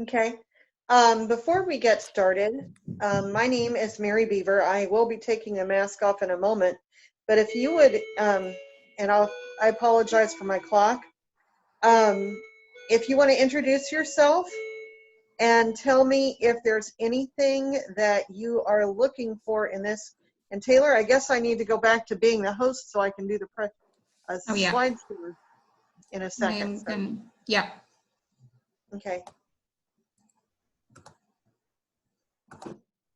Okay. Before we get started, my name is Mary Biever. I will be taking the mask off in a moment, but if you would, and I apologize for my clock. Um, if you want to introduce yourself and tell me if there's anything that you are looking for in this. And Taylor, I guess I need to go back to being the host so I can do the Oh yeah. slideshow in a second. Yeah. Okay.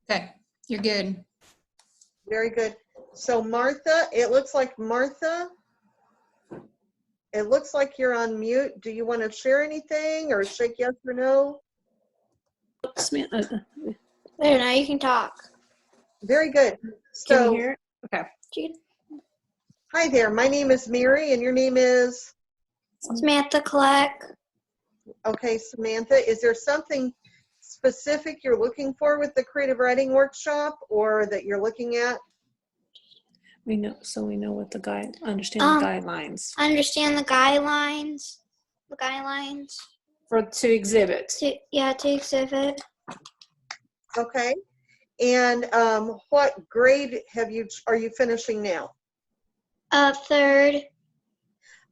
Okay, you're good. Very good. So Martha, it looks like you're on mute. Do you want to share anything or shake yes or no? There, now you can talk. Very good. Can So, you hear it? Okay. hi there. My name is Mary and your name is? Samantha Kleck. Okay, Samantha. Is there something specific you're looking for with the creative writing workshop or that you're looking at? We know what the understand the guidelines. Understand the guidelines. The guidelines. To exhibit. To exhibit. Okay. And what grade are you finishing now? Third.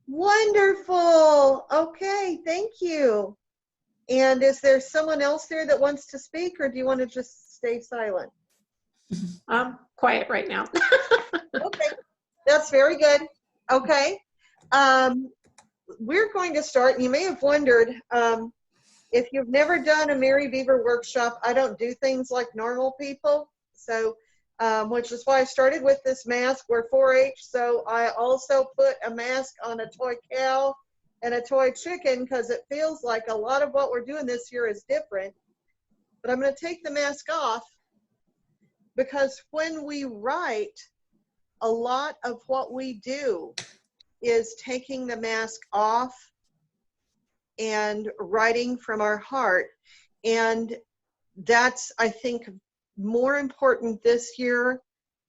Wonderful. Okay, thank you. And is there someone else there that wants to speak, or do you want to just stay silent? I'm quiet right now. Okay, that's very good. Okay. We're going to start, and you may have wondered, if you've never done a Mary Biever workshop, I don't do things like normal people. So, which is why I started with this mask. We're 4-H, so I also put a mask on a toy cow and a toy chicken because it feels like a lot of what we're doing this year is different. But I'm going to take the mask off because when we write, a lot of what we do is taking the mask off and writing from our heart. And that's, I think, more important this year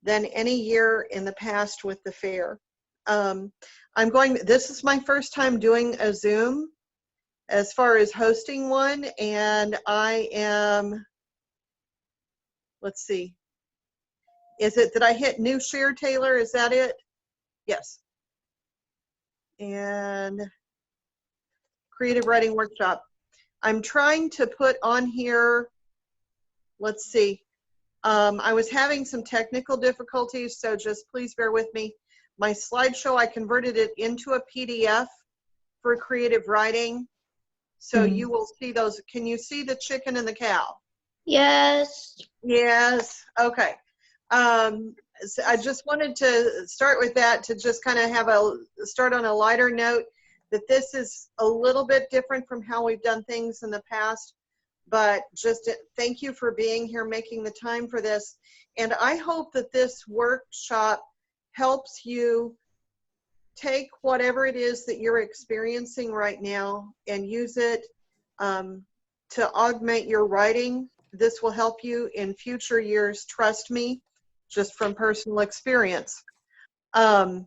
than any year in the past with the fair. This is my first time doing a Zoom as far as hosting one, and I am, let's see, did I hit new share, Taylor? Is that it? Yes. And creative writing workshop. I'm trying to put on here, let's see. I was having some technical difficulties, so just please bear with me. My slideshow, I converted it into a PDF for creative writing. So you will see those. Can you see the chicken and the cow? Yes. Yes. Okay. So I just wanted to start with that to just kind of start on a lighter note, that this is a little bit different from how we've done things in the past, but just thank you for being here, making the time for this. And I hope that this workshop helps you take whatever it is that you're experiencing right now and use it to augment your writing. This will help you in future years, trust me, just from personal experience. And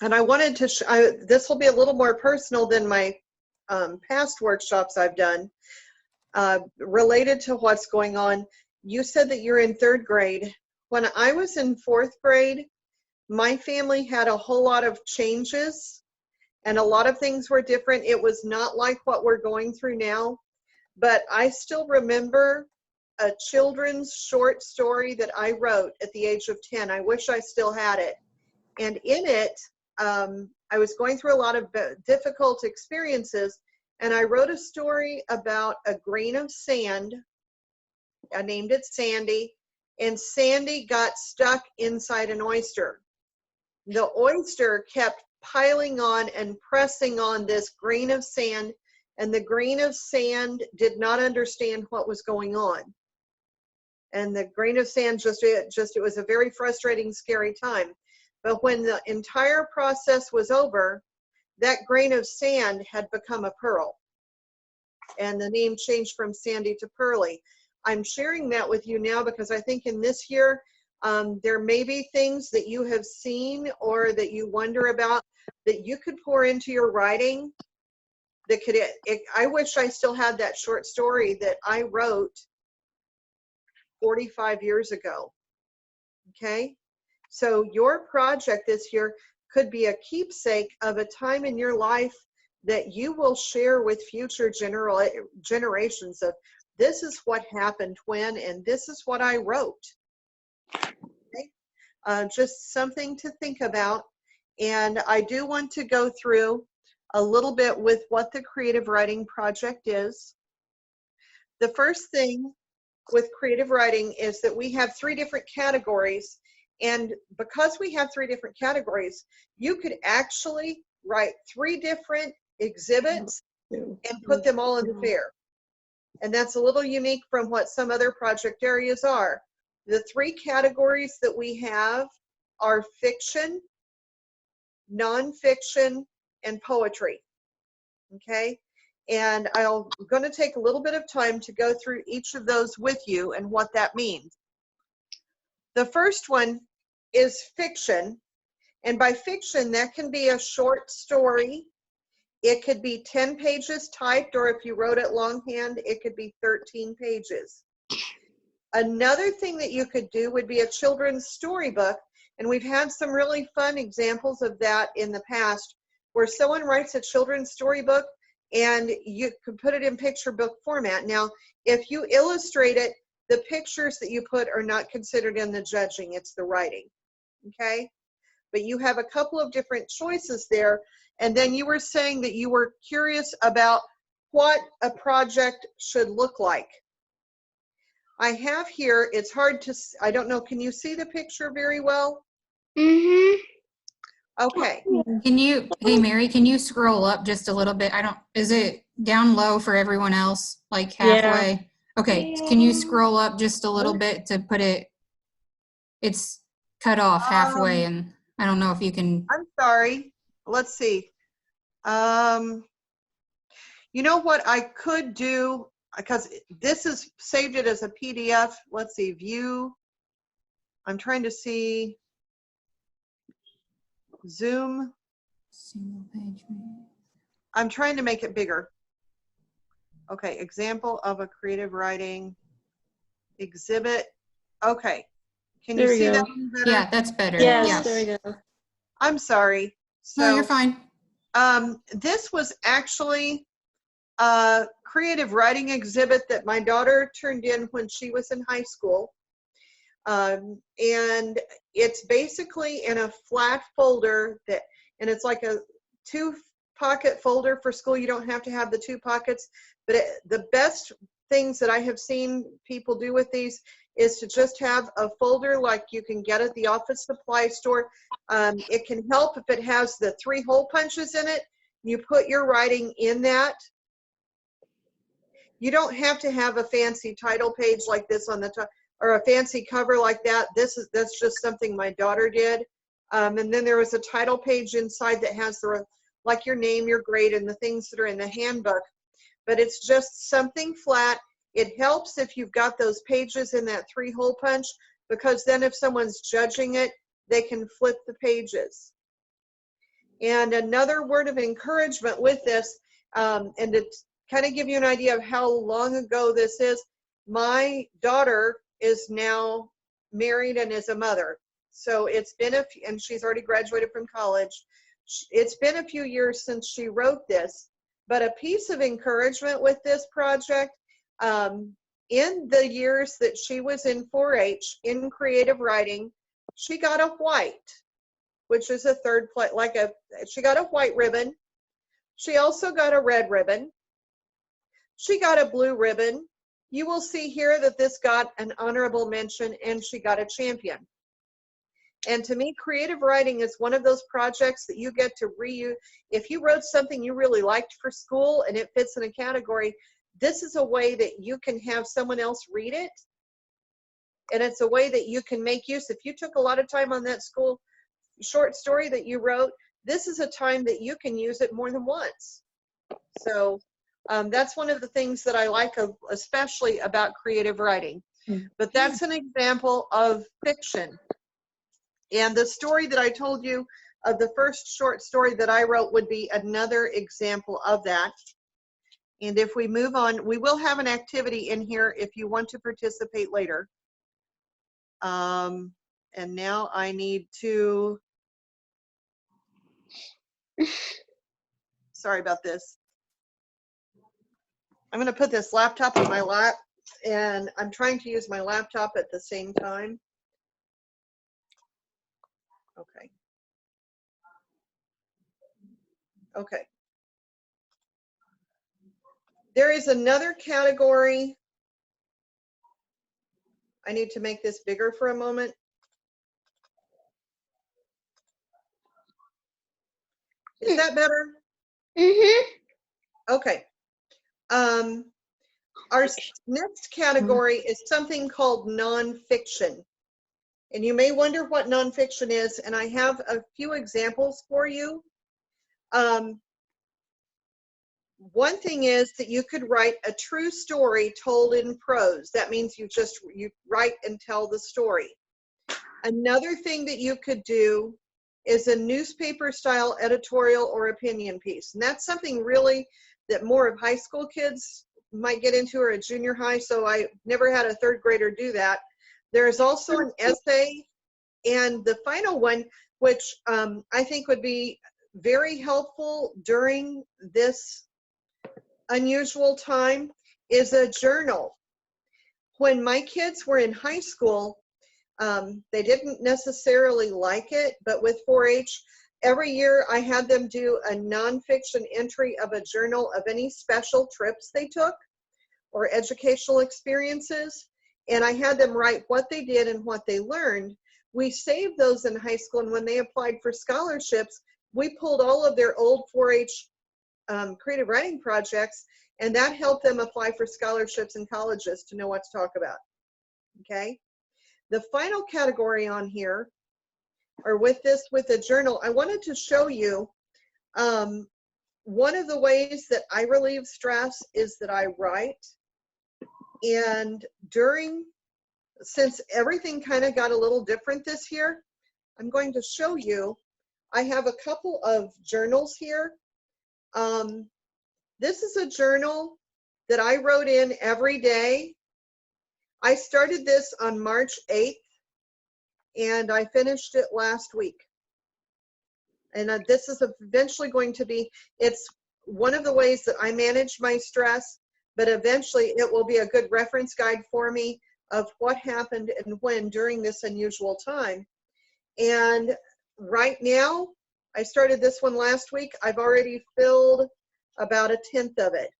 I wanted to, this will be a little more personal than my past workshops I've done, related to what's going on. You said that you're in 3rd grade. When I was in 4th grade, my family had a whole lot of changes and a lot of things were different. It was not like what we're going through now, but I still remember a children's short story that I wrote at the age of 10. I wish I still had it. And in it, I was going through a lot of difficult experiences, and I wrote a story about a grain of sand. I named it Sandy, and Sandy got stuck inside an oyster. The oyster kept piling on and pressing on this grain of sand, and the grain of sand did not understand what was going on. And the grain of sand it was a very frustrating, scary time. But when the entire process was over, that grain of sand had become a pearl. And the name changed from Sandy to Pearly. I'm sharing that with you now because I think in this year, there may be things that you have seen or that you wonder about that you could pour into your writing that could, I wish I still had that short story that I wrote 45 years ago. Okay. So your project this year could be a keepsake of a time in your life that you will share with future generations of, this is what happened when, and this is what I wrote. Okay? Just something to think about. And I do want to go through a little bit with what the creative writing project is. The first thing with creative writing is that we have 3 different categories. And because we have 3 different categories, you could actually write 3 different exhibits and put them all in the fair. And that's a little unique from what some other project areas are. The 3 categories that we have are fiction, nonfiction, and poetry. Okay? And I'm going to take a little bit of time to go through each of those with you and what that means. The first one is fiction. And by fiction, that can be a short story. It could be 10 pages typed, or if you wrote it longhand, it could be 13 pages. Another thing that you could do would be a children's storybook. And we've had some really fun examples of that in the past, where someone writes a children's storybook and you could put it in picture book format. Now, if you illustrate it, the pictures that you put are not considered in the judging, it's the writing, okay? But you have a couple of different choices there. And then you were saying that you were curious about what a project should look like. I have here, it's hard to, I don't know, can you see the picture very well? Mm-hmm. Okay. Can you, hey Mary, can you scroll up just a little bit? Is it down low for everyone else, like halfway? Okay, can you scroll up just a little bit to put it, it's cut off halfway, and I don't know if you can. I'm sorry. Let's see. You know what I could do, because this is saved it as a PDF. Let's see, view. I'm trying to see Zoom. Single page. I'm trying to make it bigger. Okay, example of a creative writing exhibit. Okay, can you see that one better? Yeah, that's better. Yes, Yeah. there we go. I'm sorry. So, No, you're fine. this was actually a creative writing exhibit that my daughter turned in when she was in high school. And it's basically in a flat folder and it's like a 2-pocket folder for school. You don't have to have the 2 pockets, but the best things that I have seen people do with these is to just have a folder like you can get at the office supply store. It can help if it has the 3 hole punches in it. You put your writing in that. You don't have to have a fancy title page like this on the top, or a fancy cover like that. That's just something my daughter did. And then there was a title page inside that has like your name, your grade, and the things that are in the handbook. But it's just something flat. It helps if you've got those pages in that 3 hole punch, because then if someone's judging it, they can flip the pages. And another word of encouragement with this, and to kind of give you an idea of how long ago this is, my daughter is now married and is a mother. So it's been and she's already graduated from college. It's been a few years since she wrote this, but a piece of encouragement with this project, in the years that she was in 4-H in creative writing, she got a white, which is a 3rd place, she got a white ribbon. She also got a red ribbon. She got a blue ribbon. You will see here that this got an honorable mention, and she got a champion. And to me, creative writing is one of those projects that you get to reuse. If you wrote something you really liked for school and it fits in a category, this is a way that you can have someone else read it. And it's a way that you can make use. If you took a lot of time on that school short story that you wrote, this is a time that you can use it more than once. So that's one of the things that I like especially about creative writing. But that's an example of fiction. And the story that I told you of the first short story that I wrote would be another example of that. And if we move on, we will have an activity in here if you want to participate later. And now I need to, sorry about this. I'm going to put this laptop in my lap, and I'm trying to use my laptop at the same time. Okay. Okay. There is another category. I need to make this bigger for a moment. Is that better? Mm-hmm. Okay. Our next category is something called nonfiction. And you may wonder what nonfiction is, and I have a few examples for you. One thing is that you could write a true story told in prose. That means you write and tell the story. Another thing that you could do is a newspaper style editorial or opinion piece. And that's something really that more of high school kids might get into, or a junior high. So I never had a third grader do that. There's also an essay. And the final one, which I think would be very helpful during this unusual time, is a journal. When my kids were in high school, they didn't necessarily like it, but with 4-H, every year I had them do a nonfiction entry of a journal of any special trips they took or educational experiences. And I had them write what they did and what they learned. We saved those in high school, and when they applied for scholarships, we pulled all of their old 4-H creative writing projects, and that helped them apply for scholarships in colleges to know what to talk about. Okay. The final category on here, or with the journal, I wanted to show you one of the ways that I relieve stress is that I write. And since everything kind of got a little different this year, I'm going to show you, I have a couple of journals here. This is a journal that I wrote in every day. I started this on March 8th, and I finished it last week. And this is eventually going to be, it's one of the ways that I manage my stress, but eventually it will be a good reference guide for me of what happened and when during this unusual time. And right now, I started this one last week. I've already filled about 1/10 of it.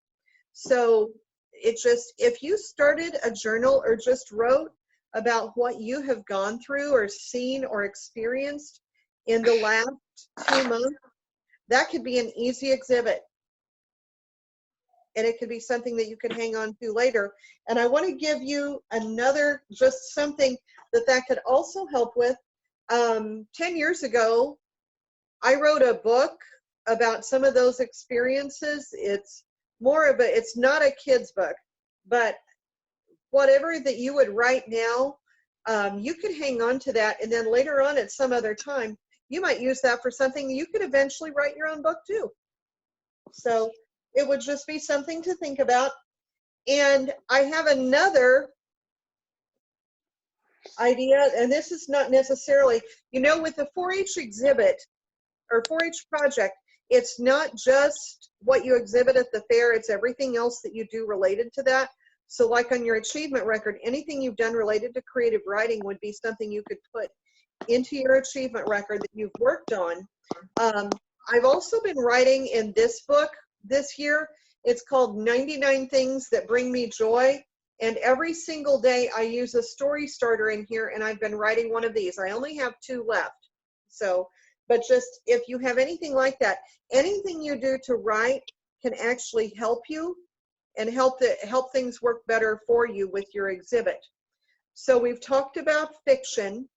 So if you started a journal or just wrote about what you have gone through or seen or experienced in the last 2 months, that could be an easy exhibit. And it could be something that you could hang on to later. And I want to give you another, just something that could also help with. 10 years ago, I wrote a book about some of those experiences. It's it's not a kid's book, but whatever that you would write now, you could hang on to that. And then later on at some other time, you might use that for something. You could eventually write your own book too. So it would just be something to think about. And I have another idea, and this is not necessarily, with the 4-H exhibit or 4-H project, it's not just what you exhibit at the fair, it's everything else that you do related to that. So like on your achievement record, anything you've done related to creative writing would be something you could put into your achievement record that you've worked on. I've also been writing in this book this year. It's called 99 Things That Bring Me Joy. And every single day I use a story starter in here, and I've been writing one of these. I only have 2 left. So, but just if you have anything like that, anything you do to write can actually help you and help things work better for you with your exhibit. So we've talked about fiction.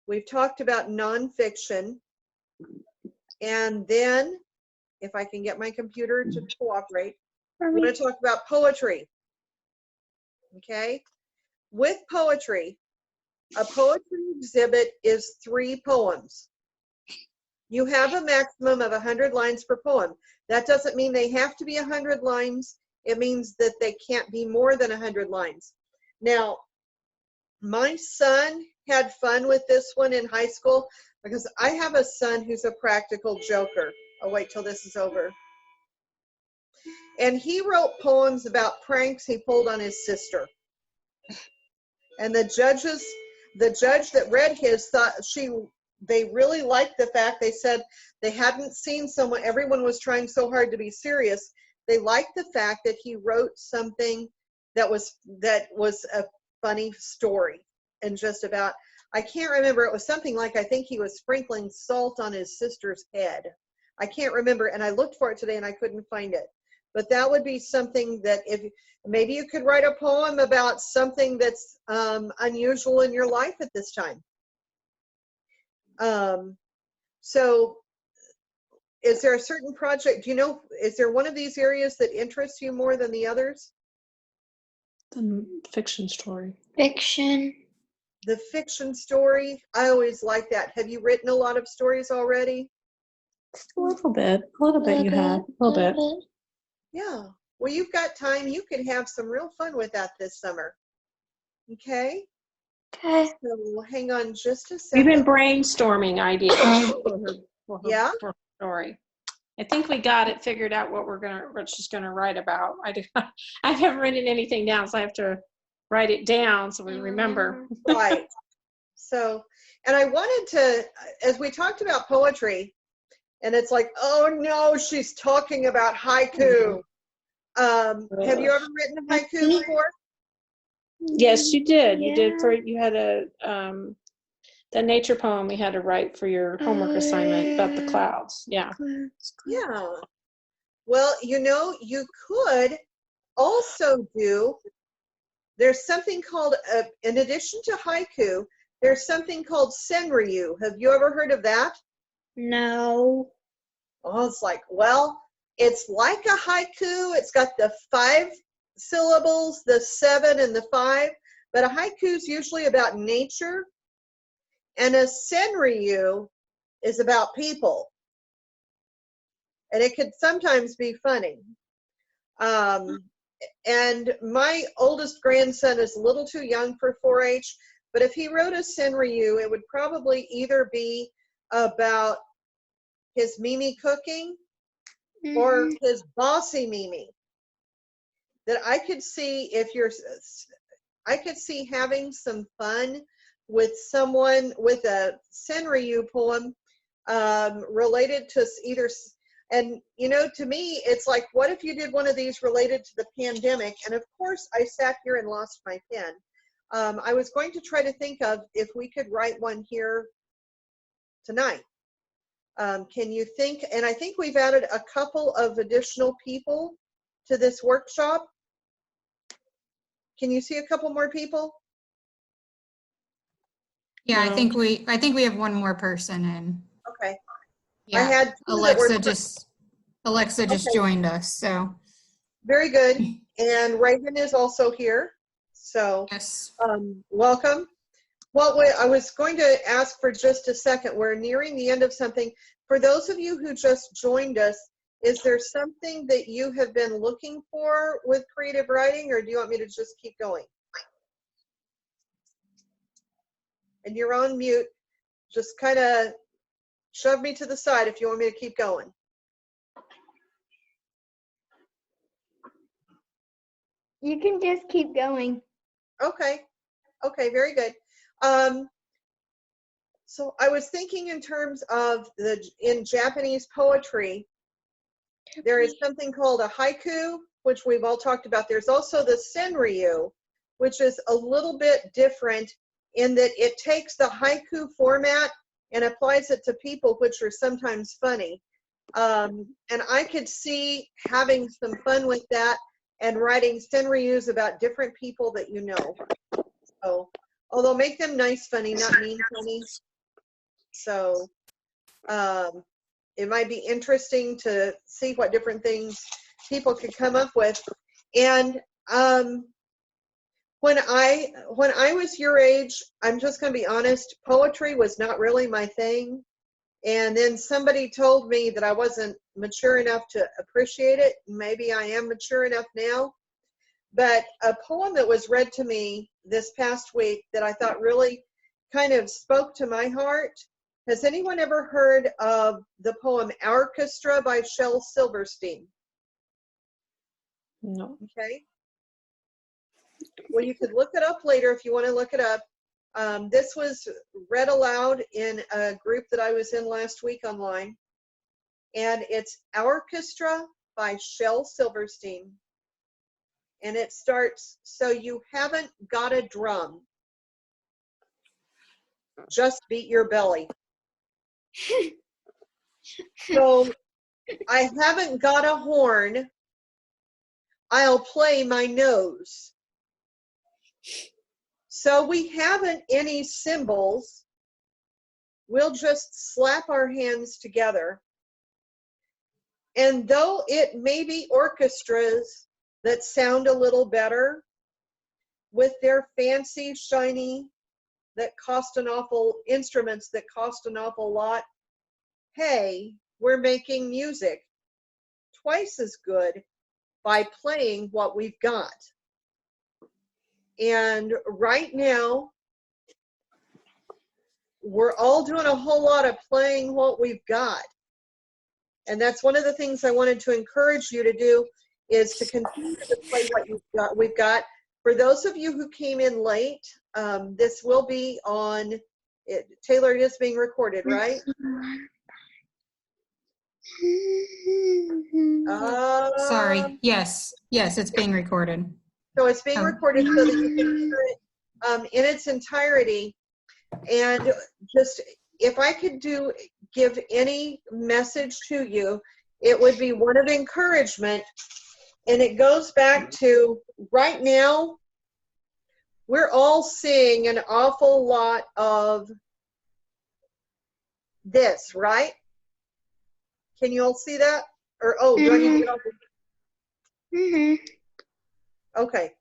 We've talked about nonfiction. And then, if I can get my computer to cooperate, I'm going to talk about poetry. Okay? With poetry, a poetry exhibit is 3 poems. You have a maximum of 100 lines per poem. That doesn't mean they have to be 100 lines. It means that they can't be more than 100 lines. Now, my son had fun with this one in high school because I have a son who's a practical joker. I'll wait till this is over. And he wrote poems about pranks he pulled on his sister. And the judge that read his thought they really liked the fact, they said they hadn't seen someone, everyone was trying so hard to be serious. They liked the fact that he wrote something that was a funny story, and just about, I can't remember, it was something like, I think he was sprinkling salt on his sister's head. I can't remember, and I looked for it today and I couldn't find it. But that would be something that, if maybe you could write a poem about something that's unusual in your life at this time. So is there a certain project, do you know, is there one of these areas that interests you more than the others? The fiction story. Fiction. The fiction story, I always like that. Have you written a lot of stories already? A little bit you had, a little bit. Yeah, well, you've got time. You could have some real fun with that this summer. Okay, Okay. so hang on just a We've second. been brainstorming ideas for Yeah? her story. I think we got it figured out what she's gonna write about. I haven't written anything down, so I have to write it down so we remember. Right. So, and I wanted to, as we talked about poetry, and it's like, oh no, she's talking about haiku. Have you ever written a haiku before? Yes, you did. You did Yeah. you had the nature poem we had to write for your homework assignment about the clouds. Yeah. Yeah. Well, you know, you could also do, there's something called, in addition to haiku, there's something called senryu. Have you ever heard of that? No. Oh, it's like, well, it's like a haiku. It's got the 5 syllables, the 7 and the 5, but a haiku is usually about nature, and a senryu is about people. And it could sometimes be funny. And my oldest grandson is a little too young for 4-H, but if he wrote a senryu, it would probably either be about his Mimi cooking or his bossy Mimi. That I could see I could see having some fun with someone with a senryu poem related to either, and you know, to me, it's like, what if you did one of these related to the pandemic? And of course, I sat here and lost my pen. I was going to try to think of if we could write one here tonight. Can you think, and I think we've added a couple of additional people to this workshop. Can you see a couple more people? Yeah, No. I think we have one more person in. Okay. Yeah, I had two that were Alexa just Okay. joined us, so. very good. And Reagan is also here. So Yes. welcome. Well, I was going to ask for just a second. We're nearing the end of something. For those of you who just joined us, is there something that you have been looking for with creative writing, or do you want me to just keep going? And you're on mute. Just kind of shove me to the side if you want me to keep going. You can just keep going. Okay. Okay, very good. So I was thinking in terms of in Japanese poetry, there is something called a haiku, which we've all talked about. There's also the senryu, which is a little bit different in that it takes the haiku format and applies it to people, which are sometimes funny. And I could see having some fun with that and writing senryus about different people that you know. So, although make them nice funny, not mean funny. So it might be interesting to see what different things people could come up with. And when I was your age, I'm just going to be honest, poetry was not really my thing. And then somebody told me that I wasn't mature enough to appreciate it. Maybe I am mature enough now. But a poem that was read to me this past week that I thought really kind of spoke to my heart. Has anyone ever heard of the poem Orchestra by Shel Silverstein? No. Okay. Well, you could look it up later if you want to look it up. This was read aloud in a group that I was in last week online. And it's Orchestra by Shel Silverstein. And it starts, so you haven't got a drum. Just beat your belly. So I haven't got a horn. I'll play my nose. So we haven't any cymbals. We'll just slap our hands together. And though it may be orchestras that sound a little better with their fancy, shiny, instruments that cost an awful lot, hey, we're making music twice as good by playing what we've got. And right now, we're all doing a whole lot of playing what we've got. And that's one of the things I wanted to encourage you to do, is to continue to play what we've got. For those of you who came in late, this will be on, Taylor, it is being recorded, right? Sorry. Yes, it's being recorded. So it's being recorded so that you can hear it in its entirety. And just, if I could give any message to you, it would be one of encouragement. And it goes back to right now, we're all seeing an awful lot of this, right? Can you all see that? Or, oh, do I need to get off? Okay.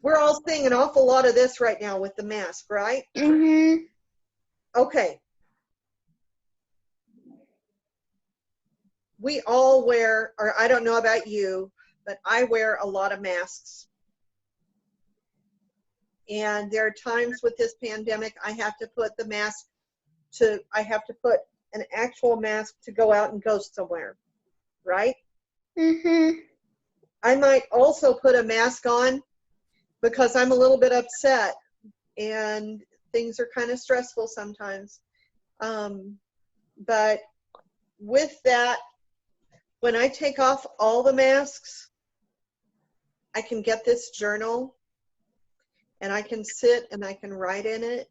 We're all seeing an awful lot of this right now with the mask, right? Okay. We all wear, or I don't know about you, but I wear a lot of masks. And there are times with this pandemic, I have to put an actual mask to go out and go somewhere, right? I might also put a mask on because I'm a little bit upset and things are kind of stressful sometimes. But with that, when I take off all the masks, I can get this journal and I can sit and I can write in it,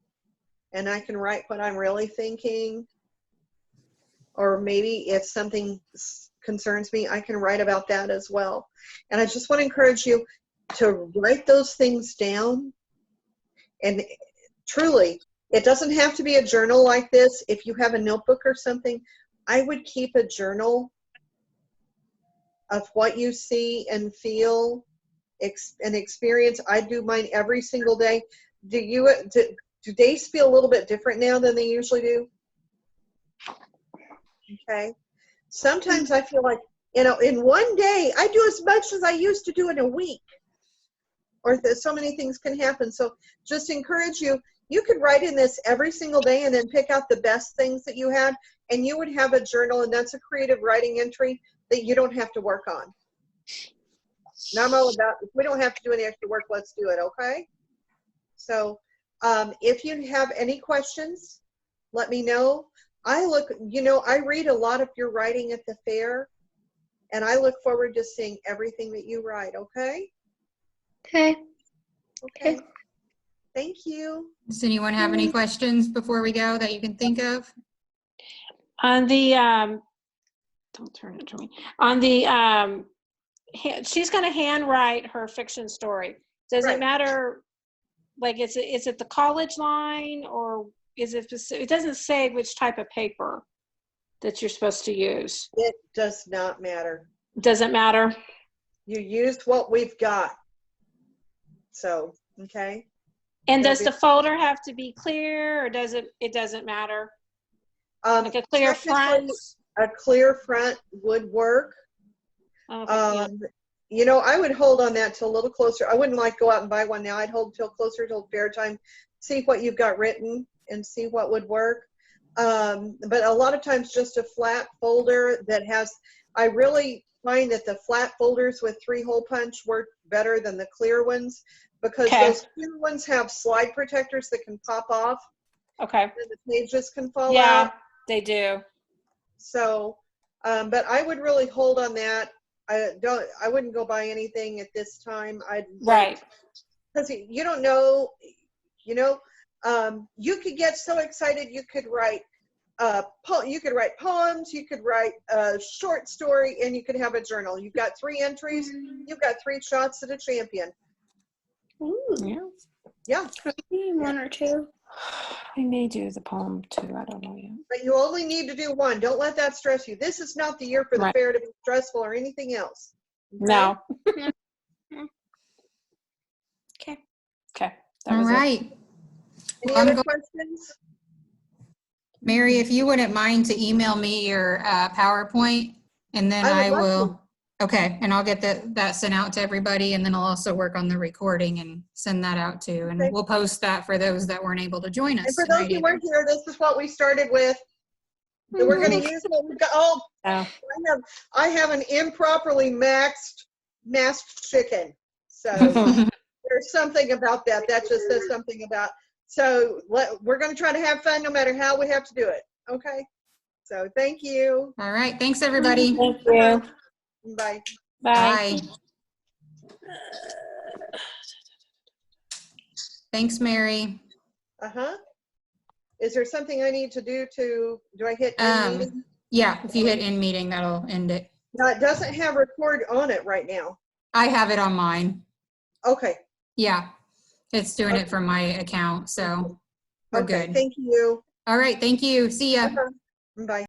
and I can write what I'm really thinking. Or maybe if something concerns me, I can write about that as well. And I just want to encourage you to write those things down. And truly, it doesn't have to be a journal like this. If you have a notebook or something, I would keep a journal of what you see and feel and experience. I do mine every single day. Do days feel a little bit different now than they usually do? Okay. Sometimes I feel like, in one day, I do as much as I used to do in a week. Or so many things can happen. So just encourage you. You could write in this every single day and then pick out the best things that you had, and you would have a journal, and that's a creative writing entry that you don't have to work on. Now I'm all about, if we don't have to do any extra work, let's do it, okay? So if you have any questions, let me know. I read a lot of your writing at the fair, and I look forward to seeing everything that you write, okay? Okay. Thank you. Does anyone have any questions before we go that you can think of? On the, don't turn it to me. On the, she's going to handwrite her fiction story. Does it matter, like, is it the college line, or is it doesn't say which type of paper that you're supposed to use? It does not matter. Doesn't matter? You use what we've got. So, okay. And does the folder have to be clear, or does it doesn't matter? Like a clear front? Technically, a clear front would work. Okay, You know, I would hold on that till a little closer. I wouldn't like go out and buy one now. I'd hold till closer till fair time, see what you've got written and see what would work. But a lot of times just a flat folder that has, I really find that the flat folders with 3-hole punch work better than the clear ones, because Okay. those clear ones have slide protectors that can pop off okay. and the pages can fall Yeah, out. they do. So, but I would really hold on that. I wouldn't go buy anything at this time. Right. Because you don't know, you know, you could get so excited you could write poems, you could write a short story, and you could have a journal. You've got 3 entries, you've got 3 shots at a champion. Ooh, Yeah. Yeah. one or two. I may do the poem too. I don't know yet. But you only need to do 1. Don't let that stress you. This is not the year for the Right. fair to be stressful or anything else. Okay? No. Okay. Okay. That All was it. right. Any I'm other go- questions? Mary, if you wouldn't mind to email me your PowerPoint, and then I I would love will, okay, and I'll get that sent out to everybody, and then I'll also work on the recording and send that out too. And Okay. we'll post that for those that weren't able to join us And for those tonight who either. weren't here, this is what we started with. So we're going to use what we've got. Oh, Oh. I have an improperly masked chicken. So there's something about that. That just says something about. So we're going to try to have fun no matter how we have to do it. Okay. So thank you. All right, thanks, everybody. Thank you. Bye. Bye. Bye. Thanks, Mary. Uh-huh. Is there something I need to do do I hit end meeting? Yeah, if you hit end meeting, that'll end it. No, it doesn't have record on it right now. I have it on mine. Okay. Yeah, it's doing it from my account, so we're Okay. good. Thank you. All right, thank you. See ya. Bye.